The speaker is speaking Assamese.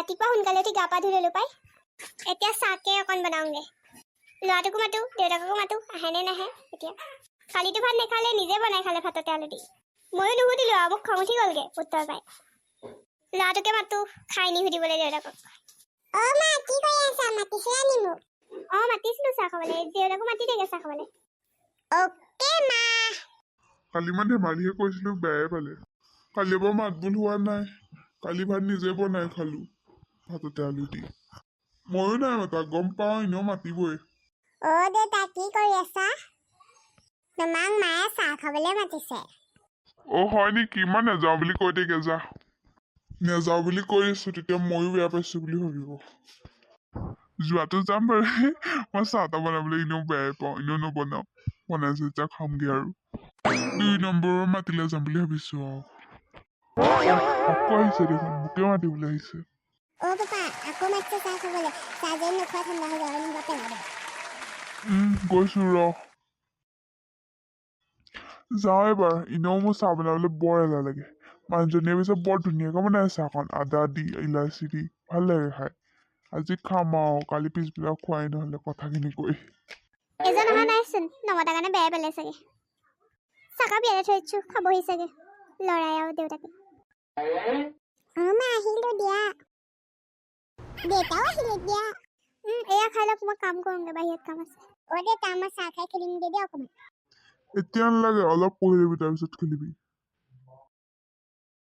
ৰাতিপুৱা সোনকালে উঠি গা পা ধুই ললো পাই এতিয়া চাহকে অকণ বনাওঁগে ল'ৰাটোকো মাতো দেউতাককো মাতো আহেনে নাহে এতিয়া কালিতো ভাত নেখালে নিজে বনাই খালে ভাততে আলু দি ময়ো নুসুধিলো আৰু মোক খং উঠি গ'লগে উত্তৰ পাই ল'ৰাটোকে মাতো খাই নি সুধিবলৈ দেউতাকক মা কি কৰি আছা মাতিছিলা নি মোক মাতিছিলো চাহ খাবলৈ দেউতাকো মাতি থাকে চাহ খাবলৈ অ'কে মা কালি মানে ধেমালিহে কৈছিলো বেয়াই পালে কালি বাৰু মাত বোল হোৱা নাই কালি ভাত নিজে বনাই খালো ভাততে আলু দি ময়ো নাই মাতা গম পাওঁ এনেও মাতিবই দেউতা কি কৰি আছা তোমাক মায়ে চাহ খাবলৈ মাতিছে হয় নেকি মই নাযাওঁ বুলি কৈ থাকে যা নাযাওঁ বুলি কৈ আছো তেতিয়া ময়ো বেয়া পাইছো বুলি ভাবিব যোৱাটো যাম বাৰু মই চাহ তাহ বনাবলৈ এনেও বেয়াই পাওঁ এনেও নবনাওঁ বনাইছে যেতিয়া খামগে আৰু 2 নম্বৰৰ মাতিলে যাম বুলি ভাবিছো আকৌ আহিছে দেখোন মোকে মাতিবলৈ আহিছে পাপা আকৌ মাতিছে চাহ খাবলৈ চাহ যেন নোখোৱা ঠাণ্ডা হৈ যাব নিব পেলাই গৈছো ৰ যাওঁ এবাৰ এনেও মোৰ চাহ বনাবলৈ বৰ এলাহ লাগে মানুহজনীয়ে পিছত বৰ ধুনীয়াকৈ বনাই চাহখন আদা দি ইলাচি দি ভাল লাগে খাই আজি খাম আৰু কালি পিছবিলাক খোৱাই নহ'লে কথাখিনি কৈ এজন অহা নাইচোন নমতাৰ কাৰণে বেয়াই পালে চাগে চাহকাপ ইয়াতে থৈ দিছো খাবহি চাগে ল'ৰাই আৰু দেউতাকে মা আহিলো দিয়া দেউতাও আহিলে দিয়া এয়া খাই লওক মই কাম কৰোঁগে বাহিৰত কাম আছে দেউতা মই চাহ খাই খেলিমগে দিয়া অকণমান এতিয়া নালাগে অলপ পঢ়ি ল'বি তাৰপিছত খেলিবি